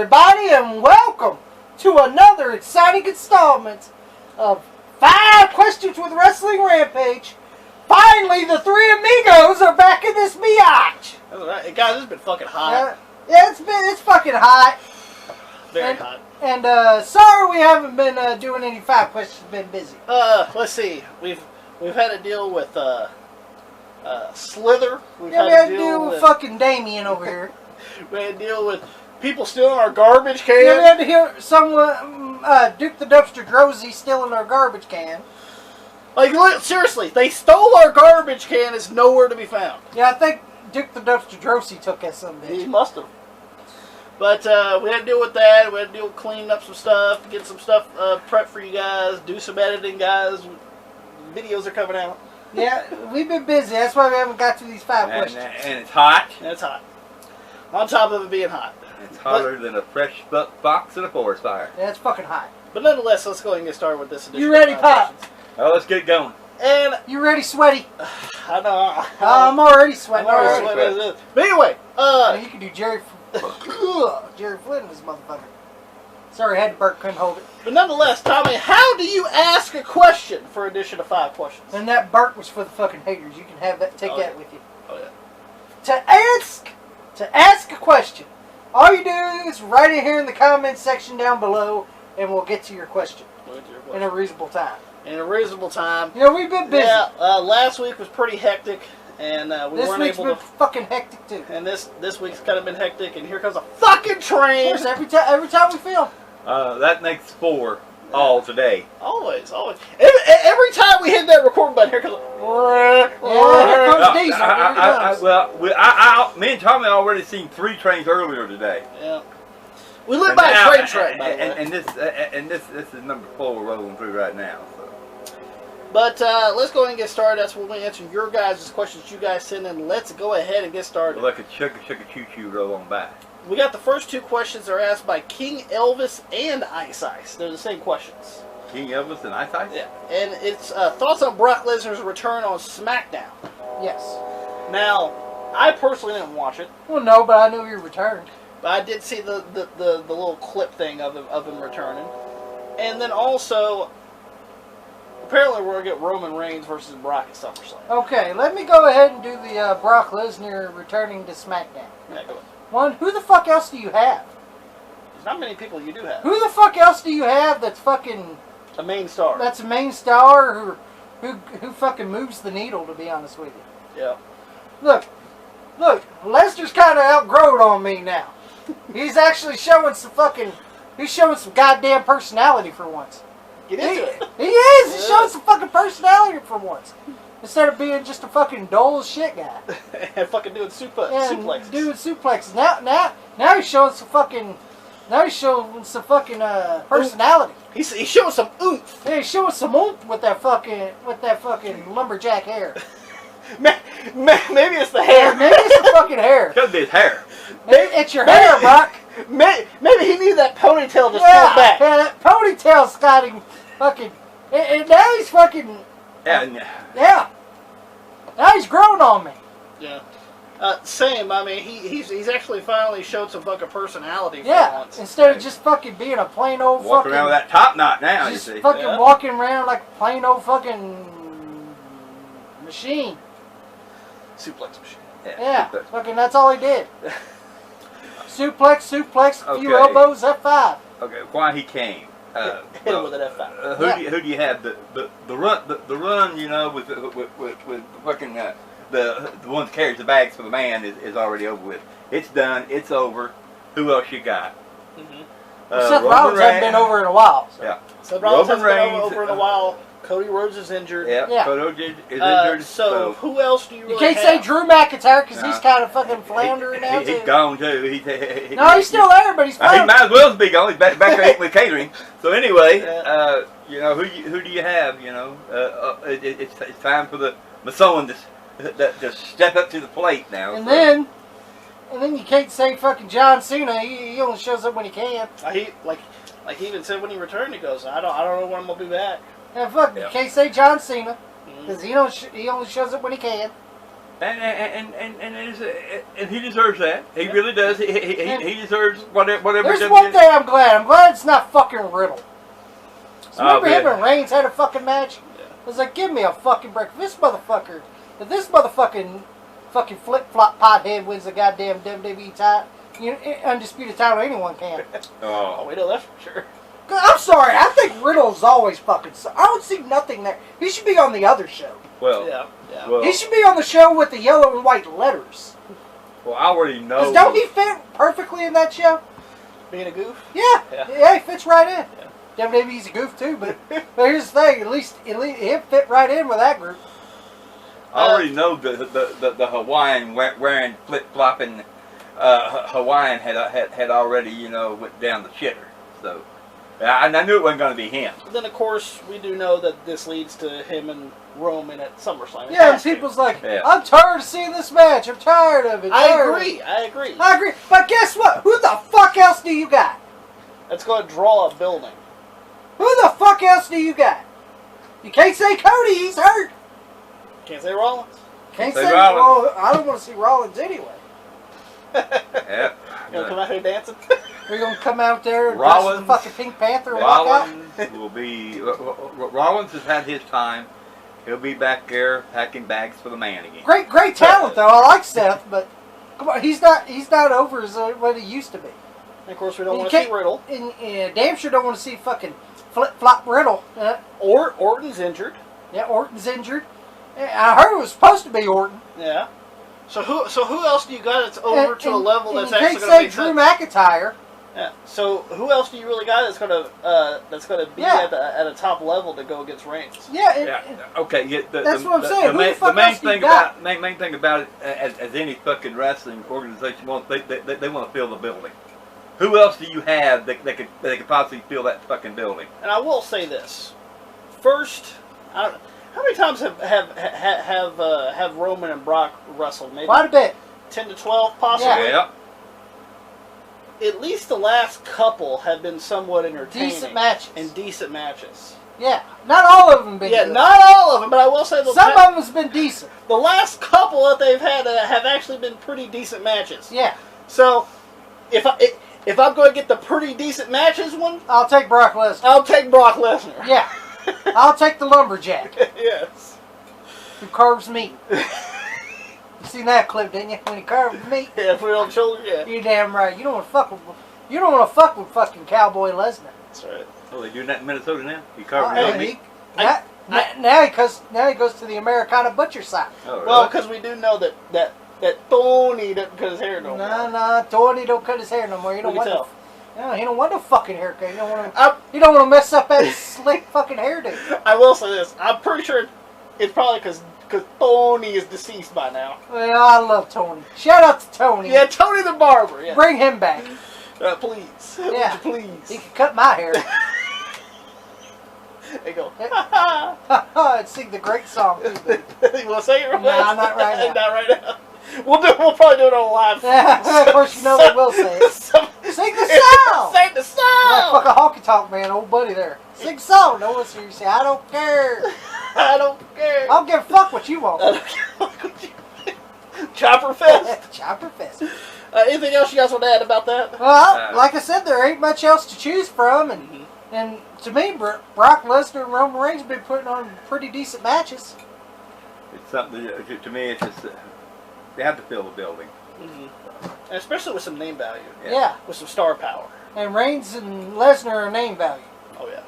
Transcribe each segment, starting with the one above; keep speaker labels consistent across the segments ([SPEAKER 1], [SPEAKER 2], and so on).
[SPEAKER 1] everybody, and welcome to another exciting installment of 5 Questions with Wrestling Rampage. Finally, the three amigos are back in this biatch.
[SPEAKER 2] That's right. Guys, it's been fucking hot.
[SPEAKER 1] Yeah, it's fucking hot.
[SPEAKER 2] Very hot.
[SPEAKER 1] And sorry we haven't been doing any 5 questions. Been busy.
[SPEAKER 2] Let's see. We've had to deal with Slither.
[SPEAKER 1] We had to deal with fucking Damien over here.
[SPEAKER 2] We had to deal with people stealing our garbage can.
[SPEAKER 1] Yeah, we had to hear someone, Duke the Dumpster Drosy stealing our garbage can.
[SPEAKER 2] Like, seriously, they stole our garbage can. It's nowhere to be found.
[SPEAKER 1] Yeah, I think Duke the Dumpster Drosy took that some bitch.
[SPEAKER 2] He must have. But we had to deal with that. We had to deal with cleaning up some stuff, get some stuff prepped for you guys, do some editing, guys. Videos are coming out.
[SPEAKER 1] Yeah, we've been busy. That's why we haven't got to these 5 questions.
[SPEAKER 3] And it's hot.
[SPEAKER 2] And it's hot. On top of it being hot.
[SPEAKER 3] It's hotter than a fresh box in a forest fire.
[SPEAKER 1] Yeah, it's fucking hot.
[SPEAKER 2] But nonetheless, let's go ahead and get started with this edition.
[SPEAKER 1] You ready, Pop?
[SPEAKER 3] Oh, let's get it going.
[SPEAKER 2] And
[SPEAKER 1] you ready, Sweaty?
[SPEAKER 2] I know.
[SPEAKER 1] I'm already sweating.
[SPEAKER 2] I'm already sweating. But anyway,
[SPEAKER 1] you can do Jerry Flynn, this motherfucker. Sorry, I had to burp, couldn't hold it.
[SPEAKER 2] But nonetheless, Tommy, how do you ask a question for edition of 5 questions?
[SPEAKER 1] And that burp was for the fucking haters. You can have that. Take that with you.
[SPEAKER 2] Oh yeah.
[SPEAKER 1] To ask a question, all you do is write it here in the comments section down below, and we'll get to your question in a reasonable time.
[SPEAKER 2] In a reasonable time.
[SPEAKER 1] You know, we've been busy.
[SPEAKER 2] Yeah, last week was pretty hectic, and we weren't able to...
[SPEAKER 1] This week's been fucking hectic, too.
[SPEAKER 2] And this week's kind of been hectic, and here comes a fucking train!
[SPEAKER 1] Of course, every time we film.
[SPEAKER 3] That makes 4 all today.
[SPEAKER 2] Always. Every time we hit that record button, here comes
[SPEAKER 1] here comes Diesel.
[SPEAKER 3] Me and Tommy already seen 3 trains earlier today.
[SPEAKER 2] Yeah. We live by a train track, by the way.
[SPEAKER 3] And this is number 4 we're rolling through right now. So.
[SPEAKER 2] But let's go ahead and get started. That's when we answer your guys' questions you guys send in. Let's go ahead and get started.
[SPEAKER 3] Like a chugga choo roll on by.
[SPEAKER 2] We got the first 2 questions that are asked by King Elvis and Ice Ice. They're the same questions.
[SPEAKER 3] King Elvis and Ice Ice?
[SPEAKER 2] Yeah. And it's thoughts on Brock Lesnar's return on Smackdown.
[SPEAKER 1] Yes.
[SPEAKER 2] Now, I personally didn't watch it.
[SPEAKER 1] Well, no, but I knew he returned.
[SPEAKER 2] But I did see the little clip thing of him returning. And then also, apparently we're going to get Roman Reigns versus Brock at SummerSlam.
[SPEAKER 1] Okay, let me go ahead and do the Brock Lesnar returning to SmackDown.
[SPEAKER 2] Yeah, go ahead.
[SPEAKER 1] One, who the fuck else do you have?
[SPEAKER 2] There's not many people you do have.
[SPEAKER 1] Who the fuck else do you have that's fucking...
[SPEAKER 2] A main star.
[SPEAKER 1] That's a main star who fucking moves the needle, to be honest with you.
[SPEAKER 2] Yeah.
[SPEAKER 1] Look, Lesnar's kind of outgrown on me now. He's actually showing some fucking... He's showing some goddamn personality for once.
[SPEAKER 2] Get into it.
[SPEAKER 1] He is! He's showing some fucking personality for once. Instead of being just a fucking dull as shit guy.
[SPEAKER 2] And fucking doing suplexes.
[SPEAKER 1] Doing suplexes. Now he's showing some fucking... Now he's showing some fucking personality.
[SPEAKER 2] He's showing some oomph.
[SPEAKER 1] Yeah, he's showing some oomph with that fucking lumberjack hair.
[SPEAKER 2] Maybe it's the hair.
[SPEAKER 1] Yeah, maybe it's the fucking hair.
[SPEAKER 3] Could be his hair.
[SPEAKER 1] It's your hair, Brock.
[SPEAKER 2] Maybe he needed that ponytail just pulled back.
[SPEAKER 1] Yeah, that ponytail's got him fucking... And now he's fucking... Yeah. Now he's grown on me.
[SPEAKER 2] Yeah. Same. I mean, he's actually finally showed some fucking personality for once.
[SPEAKER 1] Instead of just fucking being a plain old
[SPEAKER 3] walking around with that top knot now,
[SPEAKER 1] just
[SPEAKER 3] you see.
[SPEAKER 1] Fucking walking around like a plain old fucking machine.
[SPEAKER 2] Suplex machine.
[SPEAKER 1] Yeah. Fucking that's all he did. Suplex, a few elbows, F5.
[SPEAKER 3] Okay, why he came.
[SPEAKER 2] Hit him with an F5.
[SPEAKER 3] Who do you have? The run, you know, with fucking the one that carries the bags for the man is already over with. It's done. It's over. Who else you got?
[SPEAKER 1] Seth Rollins hasn't been over in a while. So.
[SPEAKER 3] Yeah.
[SPEAKER 2] Seth Rollins hasn't been over in a while. Cody Rhodes is injured.
[SPEAKER 3] Yeah. Cody is injured.
[SPEAKER 2] So who else do you really
[SPEAKER 1] can't say Drew McIntyre because he's kind of fucking floundering now too.
[SPEAKER 3] He's gone too.
[SPEAKER 1] He's still there, but he's floundering.
[SPEAKER 3] He might as well be gone. He's back there with catering. So anyway, you know, who do you have? You know, it's time for the Mason to step up to the plate now.
[SPEAKER 1] And then you can't say fucking John Cena. He only shows up when he can.
[SPEAKER 2] Like he even said when he returned, he goes, I don't know when I'm gonna be back.
[SPEAKER 1] Yeah, fuck. You can't say John Cena because he only shows up when he can.
[SPEAKER 3] And he deserves that. He really does. He deserves whatever.
[SPEAKER 1] There's one thing I'm glad. I'm glad it's not fucking Riddle. So remember him and Reigns had a fucking match?
[SPEAKER 2] Yeah.
[SPEAKER 1] I was like, give me a fucking break. If this motherfucking flip-flop pothead wins the goddamn WWE title, undisputed title, anyone can.
[SPEAKER 2] Oh, we know that for sure.
[SPEAKER 1] I'm sorry, I think Riddle's always fucking... I don't see nothing there. He should be on the other show.
[SPEAKER 3] Well,
[SPEAKER 2] yeah.
[SPEAKER 3] Well,
[SPEAKER 1] he should be on the show with the yellow and white letters.
[SPEAKER 3] Well, I already know.
[SPEAKER 1] Because don't he fit perfectly in that show?
[SPEAKER 2] Being a goof?
[SPEAKER 1] Yeah, he fits right in.
[SPEAKER 2] Yeah.
[SPEAKER 1] WWE's a goof too, but here's the thing, at least he'll fit right in with that group.
[SPEAKER 3] I already know the Hawaiian wearing flip-flopping Hawaiian had already, went down the shitter. So, I knew it wasn't going to be him.
[SPEAKER 2] Then, of course, we do know that this leads to him and Roman at Summerslam.
[SPEAKER 1] Yeah, and people's like, I'm tired of seeing this match. I'm tired of it.
[SPEAKER 2] I agree.
[SPEAKER 1] But guess what? Who the fuck else do you got?
[SPEAKER 2] That's going to draw a building.
[SPEAKER 1] Who the fuck else do you got? You can't say Cody. He's hurt.
[SPEAKER 2] Can't say Rollins.
[SPEAKER 1] Can't say Rollins. I don't want to see Rollins anyway.
[SPEAKER 3] Yeah.
[SPEAKER 2] You gonna come out here dancing?
[SPEAKER 1] We're gonna come out there and
[SPEAKER 3] Rollins,
[SPEAKER 1] dress the fucking Pink Panther and walk out.
[SPEAKER 3] Rollins has had his time. He'll be back there packing bags for the man again.
[SPEAKER 1] Great talent though. I like Seth, but come on, he's not over as what he used to be.
[SPEAKER 2] And of course, we don't want to see Riddle.
[SPEAKER 1] And damn sure don't want to see fucking flip-flop Riddle.
[SPEAKER 2] Or Orton's injured.
[SPEAKER 1] Yeah, Orton's injured. I heard it was supposed to be Orton.
[SPEAKER 2] Yeah. So who else do you got that's over to a level that's actually
[SPEAKER 1] going
[SPEAKER 2] to make
[SPEAKER 1] Drew
[SPEAKER 2] sense?
[SPEAKER 1] McIntyre.
[SPEAKER 2] Yeah. So who else do you really got that's gonna be at a top level to go against Reigns?
[SPEAKER 1] Yeah.
[SPEAKER 3] Okay.
[SPEAKER 1] That's what I'm saying.
[SPEAKER 3] The main thing about it, as any fucking wrestling organization wants, they want to fill the building. Who else do you have that could possibly fill that fucking building?
[SPEAKER 2] And I will say this: first, how many times have Roman and Brock wrestled? Maybe
[SPEAKER 1] quite a bit.
[SPEAKER 2] 10 to 12, possibly.
[SPEAKER 3] Yeah.
[SPEAKER 2] At least the last couple have been somewhat entertaining.
[SPEAKER 1] Decent matches.
[SPEAKER 2] And decent matches.
[SPEAKER 1] Yeah, not all of them been good.
[SPEAKER 2] Not all of them, but I will say
[SPEAKER 1] some of them has been decent.
[SPEAKER 2] The last couple that they've had have actually been pretty decent matches.
[SPEAKER 1] Yeah.
[SPEAKER 2] So, if I'm going to get the pretty decent matches one,
[SPEAKER 1] I'll take Brock Lesnar.
[SPEAKER 2] I'll take Brock Lesnar.
[SPEAKER 1] Yeah. I'll take the lumberjack.
[SPEAKER 2] Yes.
[SPEAKER 1] Who carves meat. You seen that clip, didn't you? When he carved meat.
[SPEAKER 2] Yeah, put it on the shoulder. Yeah.
[SPEAKER 1] You're damn right. You don't want to fuck with fucking Cowboy Lesnar.
[SPEAKER 2] That's right.
[SPEAKER 3] Oh, they doing that in Minnesota now? He carving meat.
[SPEAKER 1] Now he goes to the Americana butcher side.
[SPEAKER 3] Oh, really?
[SPEAKER 2] Well, because we do know that Tony doesn't cut his hair no more.
[SPEAKER 1] No, Tony don't cut his hair no more. You don't want
[SPEAKER 2] tell.
[SPEAKER 1] No, he don't want no fucking haircut. You don't want to mess up that slick fucking hairdo.
[SPEAKER 2] I will say this. I'm pretty sure it's probably because Tony is deceased by now.
[SPEAKER 1] Well, I love Tony. Shout out to Tony.
[SPEAKER 2] Yeah, Tony the barber. Yeah.
[SPEAKER 1] Bring him back.
[SPEAKER 2] Please.
[SPEAKER 1] Yeah.
[SPEAKER 2] Would you please?
[SPEAKER 1] He can cut my hair.
[SPEAKER 2] They go,
[SPEAKER 1] and sing the great song.
[SPEAKER 2] You want to say it right
[SPEAKER 1] now?
[SPEAKER 2] now?
[SPEAKER 1] No, not right now.
[SPEAKER 2] Not right now. We'll probably do it on live.
[SPEAKER 1] Of course, you know they will say it. Sing the song.
[SPEAKER 2] Sing the song.
[SPEAKER 1] Like fucking honky tonk man, old buddy there. Sing the song. No one's here. You say, I don't care.
[SPEAKER 2] I don't care.
[SPEAKER 1] I don't give a fuck what you want.
[SPEAKER 2] I don't care what you want. Chopper Fest.
[SPEAKER 1] Chopper Fest.
[SPEAKER 2] Anything else you guys want to add about that?
[SPEAKER 1] Well, like I said, there ain't much else to choose from, and to me, Brock Lesnar and Roman Reigns have been putting on pretty decent matches.
[SPEAKER 3] It's something to me. It's just they have to fill the building,
[SPEAKER 2] and especially with some name value.
[SPEAKER 1] Yeah,
[SPEAKER 2] with some star power.
[SPEAKER 1] And Reigns and Lesnar are name value.
[SPEAKER 2] Oh yeah.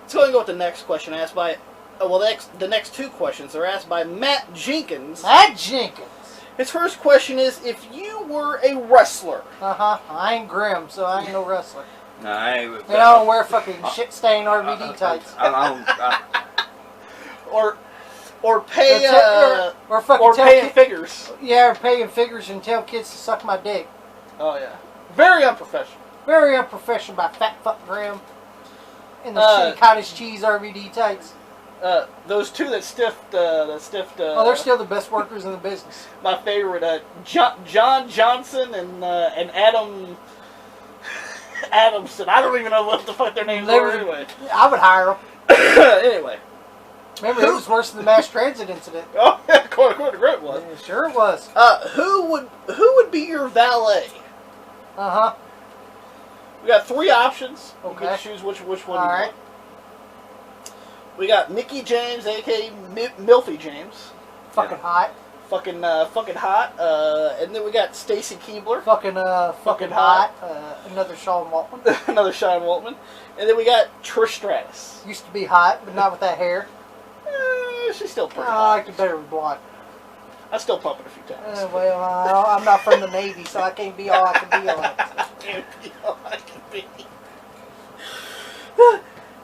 [SPEAKER 2] Let's go and go with the next question asked by. The next two questions are asked by Matt Jenkins.
[SPEAKER 1] Matt Jenkins.
[SPEAKER 2] His first question is, if you were a wrestler.
[SPEAKER 1] I ain't grim, so I ain't no wrestler.
[SPEAKER 3] No, I ain't.
[SPEAKER 1] And I don't wear fucking shit-stained RVD tights.
[SPEAKER 2] Or pay paying figures.
[SPEAKER 1] Yeah, or paying figures and tell kids to suck my dick.
[SPEAKER 2] Oh yeah, very unprofessional.
[SPEAKER 1] Very unprofessional by fat fuck Graham in the shitty cottage cheese RVD tights.
[SPEAKER 2] Those two that stiffed.
[SPEAKER 1] they're still the best workers in the business.
[SPEAKER 2] My favorite, John Johnson and Adam Adamson. I don't even know what the fuck their names are anyway.
[SPEAKER 1] I would hire them.
[SPEAKER 2] Anyway,
[SPEAKER 1] Remember, it was worse than the mass transit incident.
[SPEAKER 2] Oh, according to Grant was.
[SPEAKER 1] Yeah, sure it was.
[SPEAKER 2] Who would be your valet?
[SPEAKER 1] Uh-huh.
[SPEAKER 2] We got 3 options.
[SPEAKER 1] Okay.
[SPEAKER 2] You can choose which one
[SPEAKER 1] All
[SPEAKER 2] you
[SPEAKER 1] right.
[SPEAKER 2] want. We got Mickey James, a.k.a. Milfy James.
[SPEAKER 1] Fucking hot.
[SPEAKER 2] Fucking hot. And then we got Stacy Keibler.
[SPEAKER 1] Fucking hot. Another Sean Waltman.
[SPEAKER 2] Another Sean Waltman. And then we got Trish Stratus.
[SPEAKER 1] Used to be hot, but not with that hair.
[SPEAKER 2] She's still pretty
[SPEAKER 1] I
[SPEAKER 2] hot.
[SPEAKER 1] like it better with blonde.
[SPEAKER 2] I still pump it a few times.
[SPEAKER 1] Well, I'm not from the Navy, so I can't be all I can be on it.
[SPEAKER 2] Can't be all I can be.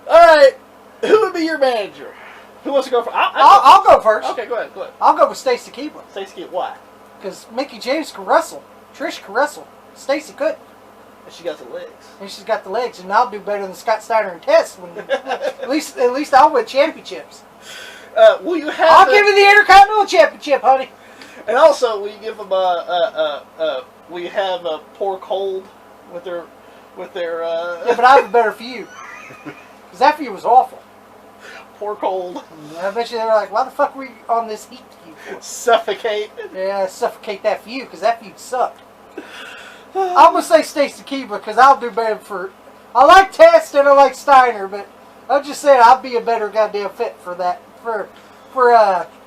[SPEAKER 2] Alright. Who would be your manager? Who wants to go first?
[SPEAKER 1] I'll go first.
[SPEAKER 2] Okay, go ahead.
[SPEAKER 1] I'll go with Stacy Keibler.
[SPEAKER 2] Stacy, why?
[SPEAKER 1] Because Mickey James can wrestle. Trish can wrestle. Stacy could.
[SPEAKER 2] And she got the legs.
[SPEAKER 1] And she's got the legs, and I'll do better than Scott Steiner and Tess. At least I'll win championships.
[SPEAKER 2] Will you have?
[SPEAKER 1] I'll give you the Intercontinental Championship, honey.
[SPEAKER 2] And also, will you give them will you have a pork hold with their?
[SPEAKER 1] Yeah, but I have a better feud. Because that feud was awful.
[SPEAKER 2] Pork hold.
[SPEAKER 1] I bet you they were like, why the fuck were we on this heat feud for?
[SPEAKER 2] Suffocate.
[SPEAKER 1] Yeah, suffocate that feud, because that feud sucked. I'm going to say Stacy Keibler, because I'll do better for... I like Test and I like Steiner, but I'm just saying I'll be a better goddamn fit for that, for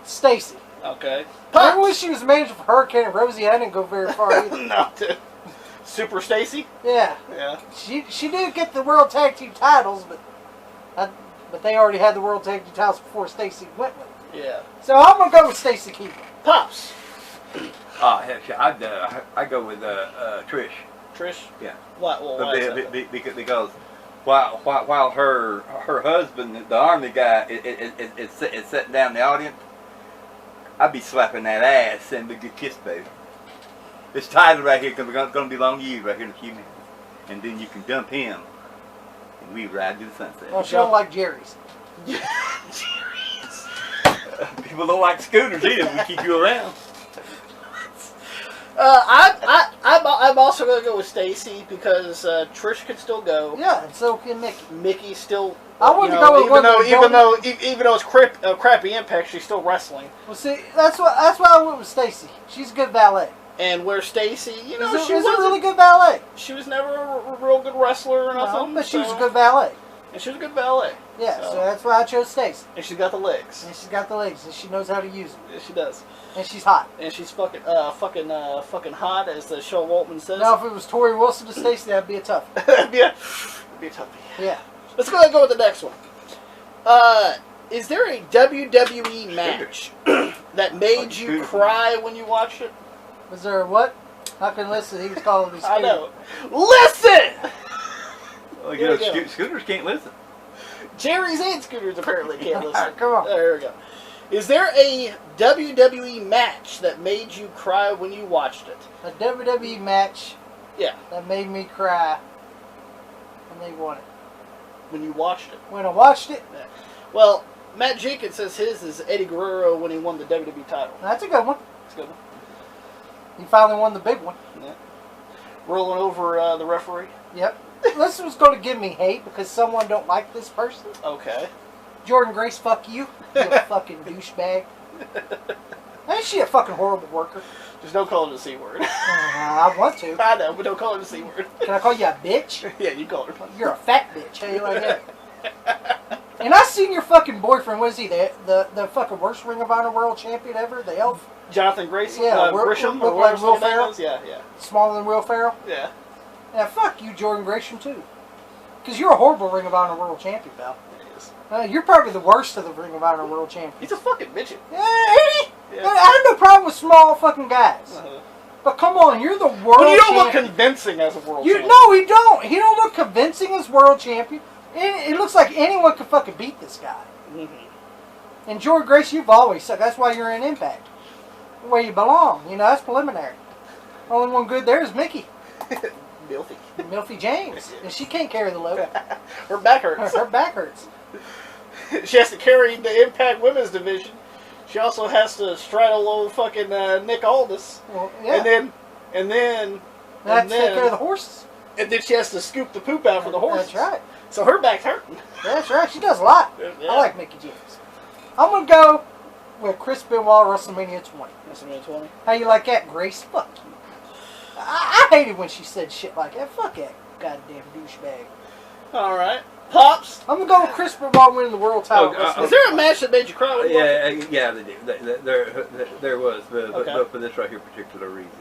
[SPEAKER 1] Stacy.
[SPEAKER 2] Okay.
[SPEAKER 1] Remember when she was manager for Hurricane and Rosie? I didn't go very far either.
[SPEAKER 2] No, dude. Super Stacy?
[SPEAKER 1] Yeah.
[SPEAKER 2] Yeah.
[SPEAKER 1] She did get the World Tag Team titles, but they already had the World Tag Team titles before Stacy went with it.
[SPEAKER 2] Yeah.
[SPEAKER 1] So I'm going to go with Stacy Keibler.
[SPEAKER 2] Pops.
[SPEAKER 3] Heck, I'd go with Trish.
[SPEAKER 2] Trish?
[SPEAKER 3] Yeah.
[SPEAKER 2] Why is that?
[SPEAKER 3] Because while her husband, the army guy, is sitting down in the audience, I'd be slapping that ass and a good kiss, baby. This title right here going to belong to you right here in a few minutes, and then you can dump him, and we ride to the sunset.
[SPEAKER 1] Well, she don't like Jerry's.
[SPEAKER 2] Jerry's.
[SPEAKER 3] People don't like scooters either. We keep you around.
[SPEAKER 2] I'm also gonna go with Stacy because Trish can still go.
[SPEAKER 1] Yeah, and so can Mickey.
[SPEAKER 2] Mickey's still.
[SPEAKER 1] I wouldn't go with
[SPEAKER 2] even though it's crappy Impact, she's still wrestling.
[SPEAKER 1] Well, see, that's why I went with Stacy. She's a good valet.
[SPEAKER 2] And where Stacy, she
[SPEAKER 1] was a really good valet.
[SPEAKER 2] She was never a real good wrestler or nothing.
[SPEAKER 1] But she was a good valet.
[SPEAKER 2] And she was a good valet.
[SPEAKER 1] Yeah, so that's why I chose Stacy.
[SPEAKER 2] And she's got the legs.
[SPEAKER 1] And she's got the legs, and she knows how to use them.
[SPEAKER 2] Yeah, she does.
[SPEAKER 1] And she's hot.
[SPEAKER 2] And she's fucking hot, as the Sean Waltman says.
[SPEAKER 1] Now, if it was Tori Wilson to Stacy, that'd be a tough.
[SPEAKER 2] It'd be a toughie.
[SPEAKER 1] Yeah.
[SPEAKER 2] Let's go ahead and go with the next one. Is there a WWE match that made you cry when you watched it?
[SPEAKER 1] Was there a what? I couldn't listen. He was calling me.
[SPEAKER 2] I know. Listen.
[SPEAKER 3] Well, scooters can't listen.
[SPEAKER 2] Jerry's and Scooters apparently can't listen.
[SPEAKER 1] Come on.
[SPEAKER 2] There we go. Is there a WWE match that made you cry when you watched it?
[SPEAKER 1] A WWE match.
[SPEAKER 2] Yeah.
[SPEAKER 1] That made me cry. And they won it.
[SPEAKER 2] When you watched it?
[SPEAKER 1] When I watched it?
[SPEAKER 2] Yeah. Well, Matt Jenkins says his is Eddie Guerrero when he won the WWE title.
[SPEAKER 1] That's a good one.
[SPEAKER 2] That's a good one.
[SPEAKER 1] He finally won the big one.
[SPEAKER 2] Yeah. Rolling over the referee.
[SPEAKER 1] Yep. This was going to give me hate because someone don't like this person.
[SPEAKER 2] Okay.
[SPEAKER 1] Jordan Grace, fuck you. You fucking douchebag. Ain't she a fucking horrible worker?
[SPEAKER 2] Just don't call her the C word.
[SPEAKER 1] I want to.
[SPEAKER 2] I know, but don't call her the C word.
[SPEAKER 1] Can I call you a bitch?
[SPEAKER 2] Yeah, you call her.
[SPEAKER 1] You're a fat bitch. How you like that? And I seen your fucking boyfriend. Was he the fucking worst Ring of Honor world champion ever? The elf?
[SPEAKER 2] Jonathan Grayson?
[SPEAKER 1] Yeah,
[SPEAKER 2] Grisham?
[SPEAKER 1] look like Will Ferrell?
[SPEAKER 2] Yeah.
[SPEAKER 1] Smaller than Will Ferrell?
[SPEAKER 2] Yeah.
[SPEAKER 1] Yeah, fuck you, Jordan Gresham, too. Because you're a horrible Ring of Honor world champion, pal. You're probably the worst of the Ring of Honor world champions.
[SPEAKER 2] He's a fucking midget.
[SPEAKER 1] Yeah, I have no problem with small fucking guys. But come on, you're the world champion.
[SPEAKER 2] But you don't look convincing as a world champion.
[SPEAKER 1] No, he don't. He don't look convincing as world champion. It looks like anyone could fucking beat this guy. Mm-hmm. And Jordan Grace, you've always sucked. That's why you're in Impact. Where you belong. That's preliminary. Only one good there is Mickey. Milfy James. And she can't carry the load.
[SPEAKER 2] Her back hurts.
[SPEAKER 1] Her back hurts.
[SPEAKER 2] She has to carry the Impact Women's Division. She also has to straddle old fucking Nick Aldis.
[SPEAKER 1] Well, yeah.
[SPEAKER 2] And then
[SPEAKER 1] take care of the horses.
[SPEAKER 2] And then she has to scoop the poop out for the horses.
[SPEAKER 1] That's right.
[SPEAKER 2] So her back's hurting.
[SPEAKER 1] That's right. She does a lot.
[SPEAKER 2] Yeah.
[SPEAKER 1] I like Mickey James. I'm gonna go with Chris Benoit WrestleMania 20.
[SPEAKER 2] WrestleMania 20.
[SPEAKER 1] How you like that, Grace? Fuck you. I hated when she said shit like that. Fuck that goddamn douchebag.
[SPEAKER 2] All right. Pops.
[SPEAKER 1] I'm gonna go with Chris Benoit winning the world title.
[SPEAKER 2] Is there a match that made you cry? When
[SPEAKER 3] Yeah, they did. There was, but for this right here particular reason.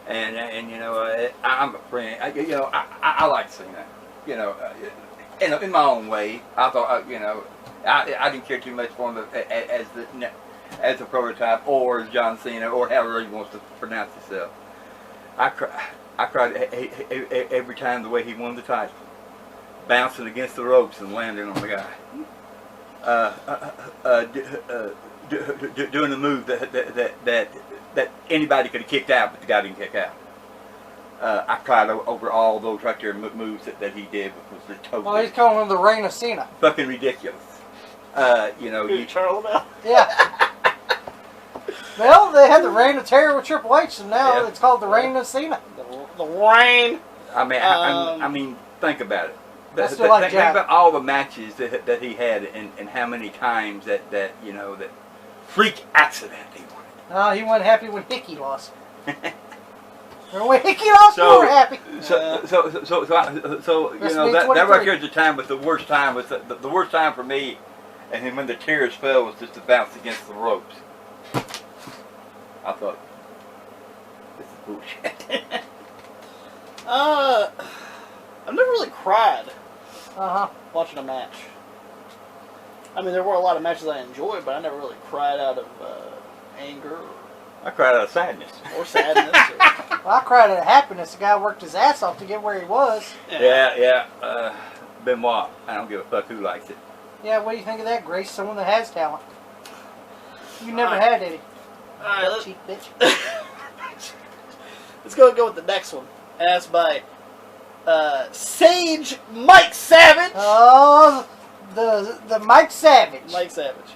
[SPEAKER 3] And you know, I'm a friend. I like Cena. You know, in my own way. I thought, you know, I didn't care too much for him as a prototype or as John Cena or however he wants to pronounce himself. I cried every time the way he won the title, bouncing against the ropes and landing on the guy, doing the move that anybody could have kicked out, but the guy didn't kick out. I cried over all those right there moves that he did. Was the totally
[SPEAKER 1] well, he's calling him the Reign of Cena.
[SPEAKER 3] fucking ridiculous. You know,
[SPEAKER 2] you Charles Bell.
[SPEAKER 1] Yeah. Well, they had the Reign of Terror with Triple H, and now it's called the Reign of Cena.
[SPEAKER 2] The Reign.
[SPEAKER 3] I mean, think about it. Think about all the matches that he had, and how many times that you know that freak accident he won.
[SPEAKER 1] No, he wasn't happy when Hickey lost. When Hickey lost, we were happy.
[SPEAKER 3] So you know that right here is the time, but the worst time was the worst time for me, and then when the tears fell was just to bounce against the ropes. I thought, this is bullshit.
[SPEAKER 2] I've never really cried watching a match. I mean, there were a lot of matches I enjoyed, but I never really cried out of anger.
[SPEAKER 3] I cried out of sadness.
[SPEAKER 2] Or sadness.
[SPEAKER 1] Well, I cried out of happiness. The guy worked his ass off to get where he was.
[SPEAKER 3] Yeah. Benoit. I don't give a fuck who likes it.
[SPEAKER 1] Yeah, what do you think of that, Grace? Someone that has talent. You never had any.
[SPEAKER 2] Alright,
[SPEAKER 1] cheap bitch.
[SPEAKER 2] Let's go with the next one. Asked by Sage Mike Savage.
[SPEAKER 1] Oh, the Mike Savage.
[SPEAKER 2] Mike Savage.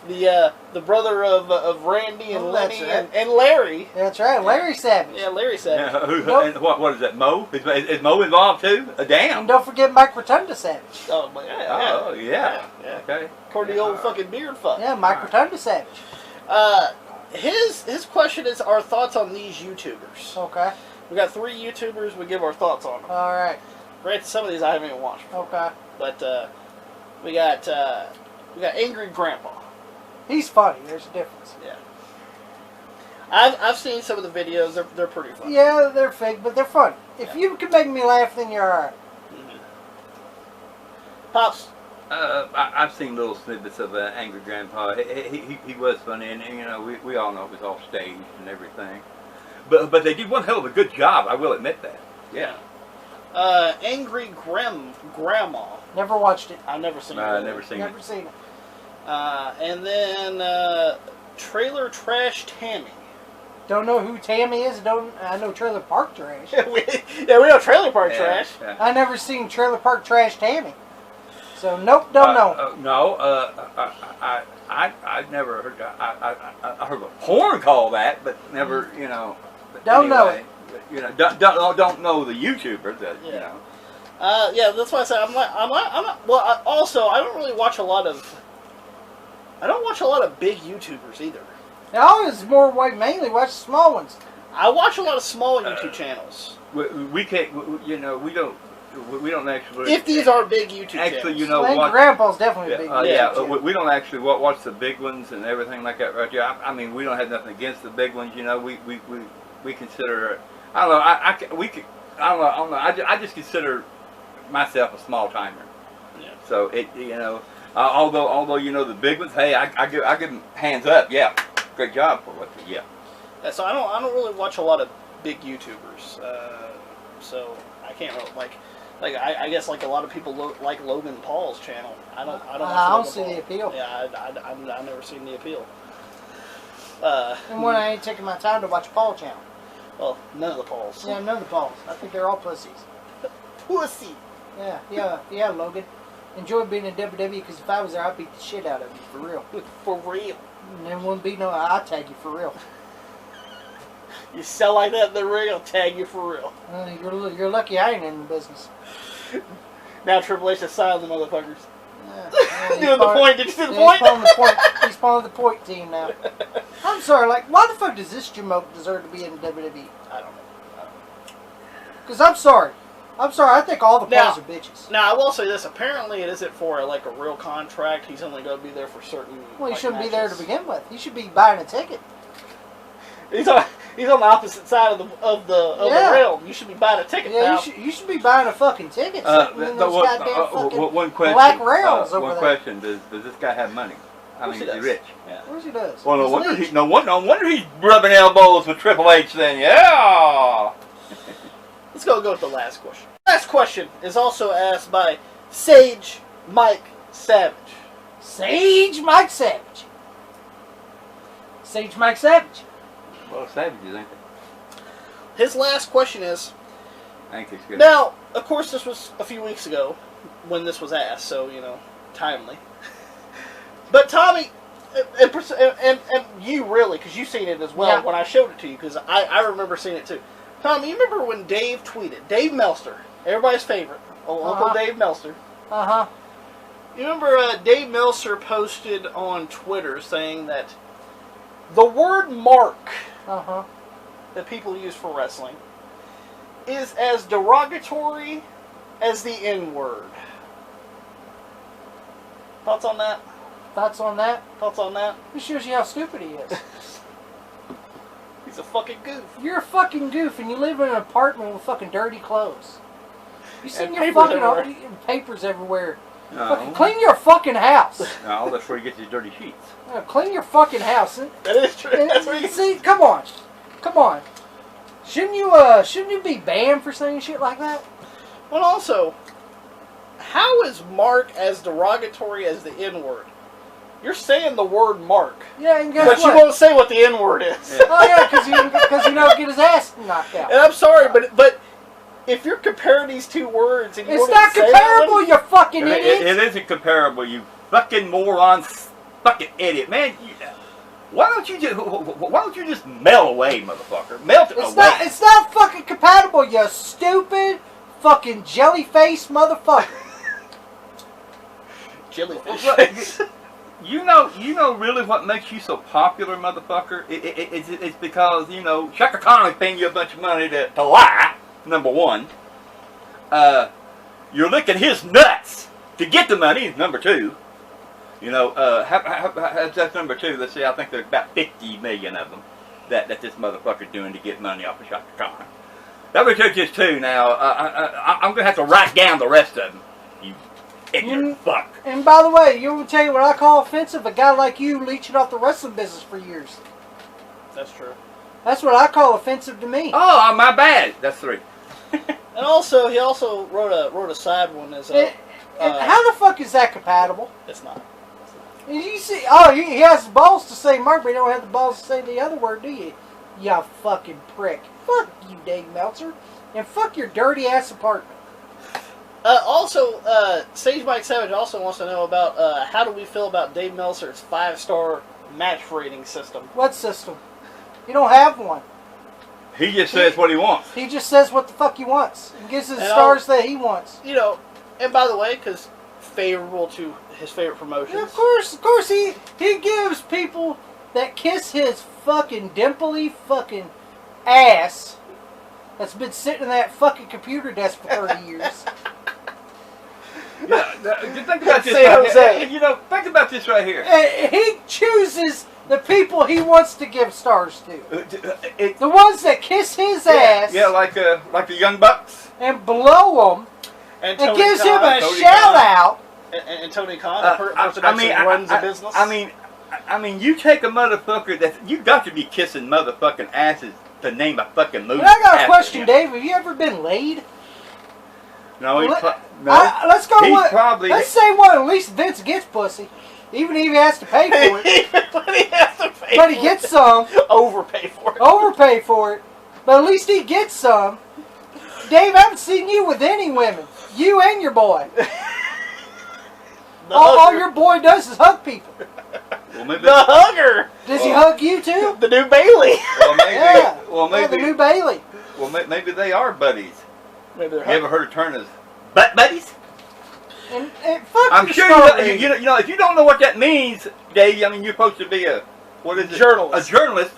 [SPEAKER 2] The brother of Randy and Lenny and Larry.
[SPEAKER 1] That's right, Larry Savage.
[SPEAKER 2] Yeah, Larry Savage.
[SPEAKER 3] And what is that, Mo? Is Mo involved too? Damn.
[SPEAKER 1] And don't forget Mike Rotunda Savage.
[SPEAKER 2] Oh, yeah.
[SPEAKER 3] Okay.
[SPEAKER 2] According to the old fucking beard fuck.
[SPEAKER 1] Yeah, Mike Rotunda Savage.
[SPEAKER 2] His question is our thoughts on these YouTubers.
[SPEAKER 1] Okay.
[SPEAKER 2] We got 3 YouTubers. We give our thoughts on them.
[SPEAKER 1] All right.
[SPEAKER 2] Granted, some of these I haven't even watched before.
[SPEAKER 1] Okay.
[SPEAKER 2] But we got Angry Grandpa.
[SPEAKER 1] He's funny. There's a difference.
[SPEAKER 2] Yeah. I've seen some of the videos. They're pretty funny.
[SPEAKER 1] Yeah, they're fake, but they're funny. If you can make me laugh, then you're alright.
[SPEAKER 2] Mm-hmm. Pops.
[SPEAKER 3] I've seen little snippets of Angry Grandpa. He was funny, and you know we all know it was all staged and everything. But they did one hell of a good job. I will admit that. Yeah.
[SPEAKER 2] Angry Grandma.
[SPEAKER 1] Never watched it.
[SPEAKER 2] I've never seen it.
[SPEAKER 3] Never seen it.
[SPEAKER 2] And then Trailer Trash Tammy.
[SPEAKER 1] Don't know who Tammy is. I know Trailer Park Trash.
[SPEAKER 2] we know Trailer Park Trash.
[SPEAKER 3] Yeah.
[SPEAKER 1] I never seen Trailer Park Trash Tammy. So nope, don't know.
[SPEAKER 3] No, I never heard. I heard a porn call that, but never, you know.
[SPEAKER 1] Don't know it.
[SPEAKER 3] You know, don't know the YouTuber that you know.
[SPEAKER 2] Yeah, that's why I said I'm not. Well, I don't really watch a lot of. I don't watch a lot of big YouTubers either.
[SPEAKER 1] I always mainly watch small ones.
[SPEAKER 2] I watch a lot of small YouTube channels.
[SPEAKER 3] We can't. You know, we don't actually.
[SPEAKER 2] If these are big YouTube channels.
[SPEAKER 3] Actually, you know,
[SPEAKER 1] Grandpa's definitely a big YouTube
[SPEAKER 3] we don't actually watch the big ones and everything like that right there. I mean, we don't have nothing against the big ones. You know, we consider. I don't know. I don't know. I just consider myself a small timer.
[SPEAKER 2] Yeah.
[SPEAKER 3] So you know, although you know the big ones, hey, I give them hands up. Yeah, great job for what. Yeah.
[SPEAKER 2] So I don't really watch a lot of big YouTubers. So I can't really like I guess like a lot of people like Logan Paul's channel. I don't
[SPEAKER 1] see the appeal.
[SPEAKER 2] Yeah, I've never seen the appeal.
[SPEAKER 1] And when I ain't taking my time to watch Paul channel.
[SPEAKER 2] Well, none of the Pauls.
[SPEAKER 1] Yeah, none of the Pauls. I think they're all pussies.
[SPEAKER 2] Pussy.
[SPEAKER 1] Yeah, Logan. Enjoy being in WWE because if I was there, I'd beat the shit out of you for real.
[SPEAKER 2] For real.
[SPEAKER 1] And there wouldn't be no. I'll tag you for real.
[SPEAKER 2] You sell like that in the ring, I'll tag you for real.
[SPEAKER 1] You're lucky I ain't in the business.
[SPEAKER 2] Now Triple H has signed the motherfuckers. Doing the point. Did you see the point?
[SPEAKER 1] He's part of the point team now. I'm sorry, like, why the fuck does this jamoke deserve to be in WWE?
[SPEAKER 2] I don't know.
[SPEAKER 1] Because I'm sorry, I think all the players are bitches.
[SPEAKER 2] Now I will say this: apparently, it isn't for like a real contract. He's only going to be there for certain.
[SPEAKER 1] Well, he shouldn't
[SPEAKER 2] matches.
[SPEAKER 1] be there to begin with. He should be buying a ticket.
[SPEAKER 2] He's on the opposite side of the realm. You should be buying a ticket.
[SPEAKER 1] Yeah, you should be buying a fucking ticket.
[SPEAKER 3] One question.
[SPEAKER 1] Black rails over
[SPEAKER 3] one
[SPEAKER 1] there.
[SPEAKER 3] question: Does this guy have money? I mean, is he rich?
[SPEAKER 2] Yeah.
[SPEAKER 1] Of course he does.
[SPEAKER 3] Well, no wonder he's rubbing elbows with Triple H. Then, yeah.
[SPEAKER 2] Let's go with the last question. Last question is also asked by Sage Mike Savage.
[SPEAKER 1] Sage Mike Savage. Sage Mike Savage.
[SPEAKER 3] Well, savages, ain't they?
[SPEAKER 2] His last question is,
[SPEAKER 3] I think it's good.
[SPEAKER 2] now, of course, this was a few weeks ago when this was asked, so, timely. But Tommy, and you really, because you've seen it as well when I showed it to you, because I remember seeing it too. Tommy, you remember when Dave tweeted, Dave Meltzer, everybody's favorite, Uncle Dave Meltzer.
[SPEAKER 1] Uh-huh.
[SPEAKER 2] You remember Dave Meltzer posted on Twitter saying that the word mark that people use for wrestling is as derogatory as the N-word. Thoughts on that?
[SPEAKER 1] Thoughts on that?
[SPEAKER 2] Thoughts on that?
[SPEAKER 1] It shows you how stupid he is.
[SPEAKER 2] He's a fucking goof.
[SPEAKER 1] You're a fucking goof, and you live in an apartment with fucking dirty clothes. You see your
[SPEAKER 2] papers
[SPEAKER 1] fucking
[SPEAKER 2] everywhere.
[SPEAKER 1] papers everywhere.
[SPEAKER 3] No.
[SPEAKER 1] Fucking clean your fucking house.
[SPEAKER 3] No, that's where he gets his dirty sheets.
[SPEAKER 1] Clean your fucking house.
[SPEAKER 2] That is true. That's where you
[SPEAKER 1] See, come on. Shouldn't you be banned for saying shit like that?
[SPEAKER 2] Well, also, how is mark as derogatory as the N-word? You're saying the word mark.
[SPEAKER 1] Yeah, and guess
[SPEAKER 2] but
[SPEAKER 1] what?
[SPEAKER 2] you won't say what the N-word is.
[SPEAKER 3] Yeah.
[SPEAKER 1] Oh yeah, because you don't get his ass knocked out.
[SPEAKER 2] And I'm sorry, but if you're comparing these two words and you
[SPEAKER 1] It's
[SPEAKER 2] won't
[SPEAKER 1] not
[SPEAKER 2] say that
[SPEAKER 1] comparable,
[SPEAKER 2] one,
[SPEAKER 1] you fucking idiot.
[SPEAKER 3] It isn't comparable, you fucking moron, fucking idiot, man. Why don't you just melt away, motherfucker? Melt away.
[SPEAKER 1] It's not fucking compatible, you stupid fucking jelly-faced motherfucker.
[SPEAKER 2] jellyfish.
[SPEAKER 3] You know really what makes you so popular, motherfucker? It's because, Chaka Khan's paying you a bunch of money to lie, number one. You're licking his nuts to get the money, number two. That's number two. Let's see, I think there's about 50 million of them that this motherfucker's doing to get money off of Chaka Khan. That was just two. Now, I'm going to have to write down the rest of them, you ignorant fuck.
[SPEAKER 1] And by the way, you want to tell you what I call offensive? A guy like you leeching off the wrestling business for years.
[SPEAKER 2] That's true.
[SPEAKER 1] That's what I call offensive to me.
[SPEAKER 3] Oh, my bad. That's three.
[SPEAKER 2] And also, he also wrote a side one as
[SPEAKER 1] And how the fuck is that compatible?
[SPEAKER 2] It's not.
[SPEAKER 1] You see, he has the balls to say Mark, but he don't have the balls to say the other word, do you? You fucking prick. Fuck you, Dave Meltzer. And fuck your dirty ass apartment.
[SPEAKER 2] Also, Sage Mike Savage also wants to know about how do we feel about Dave Meltzer's 5-star match rating system?
[SPEAKER 1] What system? He don't have one.
[SPEAKER 3] He just says what he wants.
[SPEAKER 1] He just says what the fuck he wants. And gives his stars that he wants.
[SPEAKER 2] And by the way, because favorable to his favorite promotions.
[SPEAKER 1] Yeah, of course, he gives people that kiss his fucking dimply fucking ass that's been sitting in that fucking computer desk for 30 years.
[SPEAKER 3] Yeah, think about this right here. Think about this right here.
[SPEAKER 1] He chooses the people he wants to give stars to. The ones that kiss his ass.
[SPEAKER 3] Yeah, like the Young Bucks.
[SPEAKER 1] And blow them.
[SPEAKER 2] And
[SPEAKER 1] gives him a shout out.
[SPEAKER 2] And Tony Khan, the person that runs a business.
[SPEAKER 3] I mean, you take a motherfucker you got to be kissing motherfucking asses to name a fucking movie.
[SPEAKER 1] But I got a question, Dave. Have you ever been laid?
[SPEAKER 3] No, no.
[SPEAKER 1] Let's go with.
[SPEAKER 3] Probably.
[SPEAKER 1] Let's say one. At least Vince gets pussy, even if he has to pay for it.
[SPEAKER 2] But he has to pay.
[SPEAKER 1] But he gets some.
[SPEAKER 2] Overpay for it.
[SPEAKER 1] Overpay for it. But at least he gets some. Dave, I haven't seen you with any women. You and your boy. All your boy does is hug people.
[SPEAKER 3] Well, maybe
[SPEAKER 2] the hugger.
[SPEAKER 1] Does he hug you too?
[SPEAKER 2] The new Bailey.
[SPEAKER 3] Well, maybe.
[SPEAKER 1] Yeah.
[SPEAKER 3] Well, maybe.
[SPEAKER 1] Yeah, the new Bailey.
[SPEAKER 3] Well, maybe they are buddies.
[SPEAKER 2] Maybe they're
[SPEAKER 3] You ever heard a term as butt buddies?
[SPEAKER 1] And fuck
[SPEAKER 3] I'm
[SPEAKER 1] your
[SPEAKER 3] sure
[SPEAKER 1] star
[SPEAKER 3] you
[SPEAKER 1] rating.
[SPEAKER 3] know, if you don't know what that means, Dave, I mean, you're supposed to be a
[SPEAKER 2] Journalist.
[SPEAKER 3] A journalist.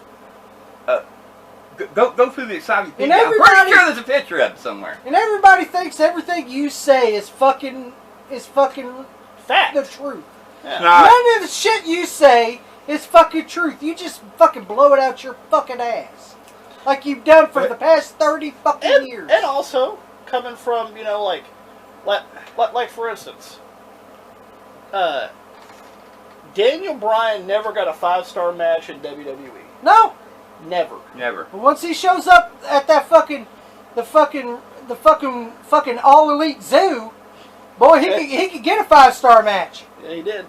[SPEAKER 3] Go through the exciting
[SPEAKER 1] And
[SPEAKER 3] thing. I'm pretty
[SPEAKER 1] everybody-
[SPEAKER 3] sure there's a picture of it somewhere.
[SPEAKER 1] And everybody thinks everything you say is fucking
[SPEAKER 2] Fact.
[SPEAKER 1] the truth.
[SPEAKER 2] Yeah.
[SPEAKER 3] Nah.
[SPEAKER 1] None of the shit you say is fucking truth. You just fucking blow it out your fucking ass. Like you've done for the past 30 fucking years.
[SPEAKER 2] And also, coming from, like for instance, Daniel Bryan never got a 5-star match in WWE.
[SPEAKER 1] No.
[SPEAKER 2] Never.
[SPEAKER 3] Never.
[SPEAKER 1] But once he shows up at that fucking all elite zoo, boy, he could get a 5-star match.
[SPEAKER 2] Yeah, he did.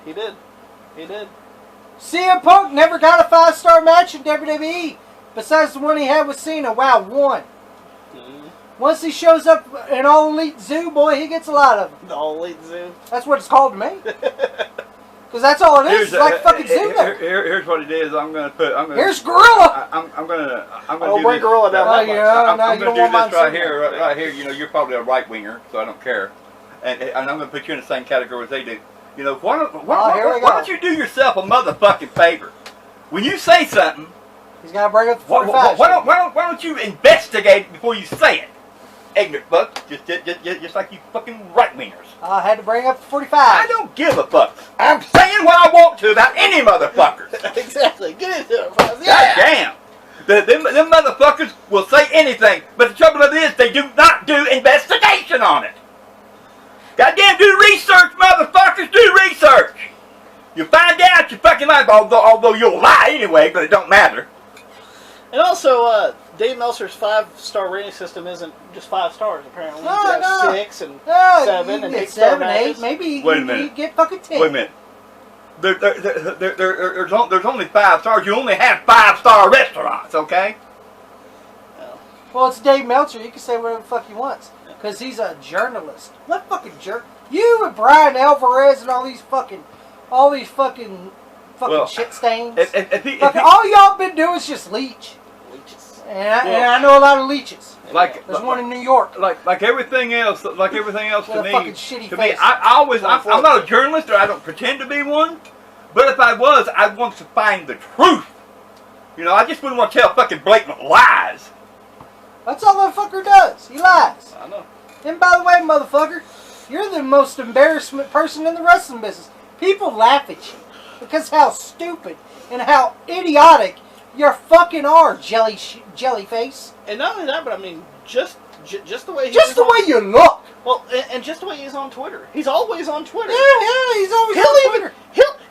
[SPEAKER 1] CM Punk never got a 5-star match in WWE, besides the one he had with Cena. Wow, one.
[SPEAKER 2] Mm-hmm.
[SPEAKER 1] Once he shows up in all elite zoo, boy, he gets a lot of them.
[SPEAKER 2] The All Elite Zoo.
[SPEAKER 1] That's what it's called to me. Because that's all it is. It's like fucking zoo there.
[SPEAKER 3] Here's what it is.
[SPEAKER 1] Here's Gorilla.
[SPEAKER 3] I'm gonna
[SPEAKER 2] I'll
[SPEAKER 3] do
[SPEAKER 2] bring
[SPEAKER 3] this.
[SPEAKER 2] Gorilla down.
[SPEAKER 1] Oh,
[SPEAKER 2] that much.
[SPEAKER 1] yeah.
[SPEAKER 3] I'm
[SPEAKER 1] no,
[SPEAKER 3] gonna
[SPEAKER 1] you don't
[SPEAKER 3] do
[SPEAKER 1] want
[SPEAKER 3] this
[SPEAKER 1] mine
[SPEAKER 3] right
[SPEAKER 1] so
[SPEAKER 3] here.
[SPEAKER 1] bad.
[SPEAKER 3] Right here. You're probably a right winger, so I don't care. And I'm gonna put you in the same category as they do. Why don't you do yourself a motherfucking favor? When you say something,
[SPEAKER 1] He's got to bring up the
[SPEAKER 3] why
[SPEAKER 1] 45.
[SPEAKER 3] don't you investigate before you say it? Ignorant fuck, just like you fucking right wingers.
[SPEAKER 1] I had to bring up the 45.
[SPEAKER 3] I don't give a fuck. I'm saying what I want to about any motherfuckers.
[SPEAKER 2] Exactly. Get into it.
[SPEAKER 3] God damn. Them motherfuckers will say anything, but the trouble of it is they do not do investigation on it. Goddamn, do research, motherfuckers, do research. You find out you fucking lie, although you'll lie anyway, but it don't matter.
[SPEAKER 2] And also, Dave Meltzer's 5-star rating system isn't just 5 stars, apparently. You could have 6 and 7 and 8-star
[SPEAKER 1] 7, 8,
[SPEAKER 2] matches.
[SPEAKER 1] maybe
[SPEAKER 3] Wait a minute.
[SPEAKER 1] you get fucking 10.
[SPEAKER 3] Wait a minute. There's only 5 stars. You only have 5-star restaurants, okay?
[SPEAKER 1] Well, it's Dave Meltzer. You can say whatever the fuck he wants. Because he's a journalist. What fucking jerk? You and Bryan Alvarez and all these fucking
[SPEAKER 3] Well,
[SPEAKER 1] shit stains.
[SPEAKER 3] If
[SPEAKER 1] All y'all been doing is just leech.
[SPEAKER 2] Leeches.
[SPEAKER 1] And I know a lot of leeches.
[SPEAKER 3] like
[SPEAKER 1] There's one in New York.
[SPEAKER 3] like everything else, to
[SPEAKER 1] With a
[SPEAKER 3] me,
[SPEAKER 1] fucking shitty
[SPEAKER 3] to
[SPEAKER 1] face.
[SPEAKER 3] me, I'm not a journalist, or I don't pretend to be one. But if I was, I want to find the truth. I just wouldn't want to tell fucking blatant lies.
[SPEAKER 1] That's all that fucker does. He lies.
[SPEAKER 2] I know.
[SPEAKER 1] And by the way, motherfucker, you're the most embarrassment person in the wrestling business. People laugh at you because how stupid and how idiotic you fucking are, jellyface.
[SPEAKER 2] And not only that, but I mean, just the way
[SPEAKER 1] You look.
[SPEAKER 2] Well, and just the way he's on Twitter. He's always on Twitter.
[SPEAKER 1] Yeah, he's always on Twitter.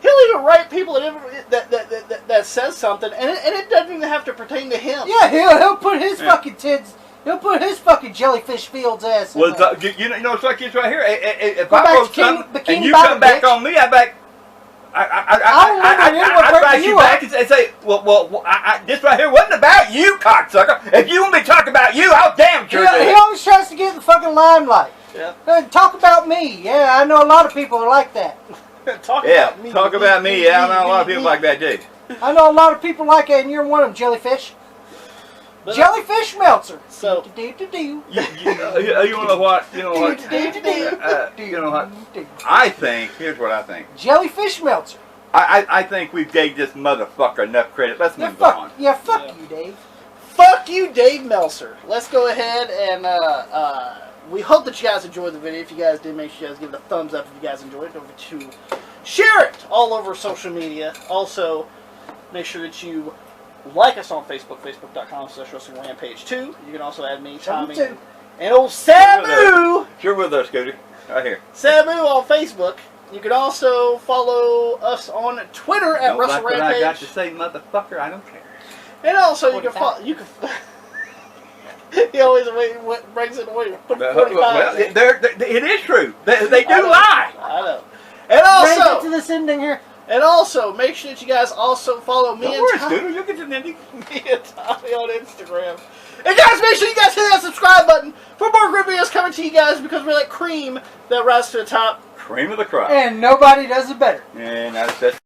[SPEAKER 2] He'll even write people that says something, and it doesn't even have to pertain to him.
[SPEAKER 1] Yeah, he'll put his fucking tits. He'll put his fucking jellyfish fields ass. In
[SPEAKER 3] Well,
[SPEAKER 1] there.
[SPEAKER 3] it's like this right here. If
[SPEAKER 1] Go
[SPEAKER 3] I
[SPEAKER 1] back
[SPEAKER 3] wrote
[SPEAKER 1] to King-
[SPEAKER 3] something
[SPEAKER 1] Bikini
[SPEAKER 3] and you
[SPEAKER 1] Bottom,
[SPEAKER 3] come back
[SPEAKER 1] bitch.
[SPEAKER 3] on me, I write you back and say, well, this right here wasn't about you, cocksucker. If you want me to talk about you, I'll damn sure do
[SPEAKER 1] He
[SPEAKER 3] it.
[SPEAKER 1] always tries to get in the fucking limelight.
[SPEAKER 2] Yeah.
[SPEAKER 1] Talk about me. Yeah, I know a lot of people are like that.
[SPEAKER 2] Talk about me.
[SPEAKER 3] Talk about me. Yeah, I know a lot of people like that too.
[SPEAKER 1] I know a lot of people like that, and you're one of them, jellyfish.
[SPEAKER 2] But,
[SPEAKER 1] Jellyfish Meltzer.
[SPEAKER 2] So-
[SPEAKER 3] You know what? You know what? I think. Here's what I think.
[SPEAKER 1] Jellyfish Meltzer.
[SPEAKER 3] I think we've gave this motherfucker enough credit. Let's
[SPEAKER 1] Yeah,
[SPEAKER 3] move on.
[SPEAKER 1] fuck you, Dave.
[SPEAKER 2] Fuck you, Dave Meltzer. Let's go ahead and we hope that you guys enjoyed the video. If you guys did, make sure you guys give it a thumbs up if you guys enjoyed it. Don't forget to share it all over social media. Also, make sure that you like us on Facebook, facebook.com/WrestlingRampage2. You can also add me, Tommy, and old Sabu.
[SPEAKER 3] You're with us, Scooter. Right here.
[SPEAKER 2] Sabu on Facebook. You can also follow us on Twitter at
[SPEAKER 3] Don't like what I got to
[SPEAKER 2] WrestleRampage.
[SPEAKER 3] say, motherfucker. I don't care.
[SPEAKER 2] And also, you can follow. He always brings it away.
[SPEAKER 3] Well, it is true. They do lie.
[SPEAKER 2] I know. And
[SPEAKER 1] Ready to get to
[SPEAKER 2] also,
[SPEAKER 1] this ending here?
[SPEAKER 2] make sure that you guys also follow me
[SPEAKER 3] Don't
[SPEAKER 2] and
[SPEAKER 3] worry,
[SPEAKER 2] Tommy.
[SPEAKER 3] Scooter. You'll get to the ending.
[SPEAKER 2] Me and Tommy on Instagram. And guys, make sure you guys hit that subscribe button for more great videos coming to you guys because we're like cream that rises to the top.
[SPEAKER 3] Cream of the crop.
[SPEAKER 1] And nobody does it better.
[SPEAKER 3] And that's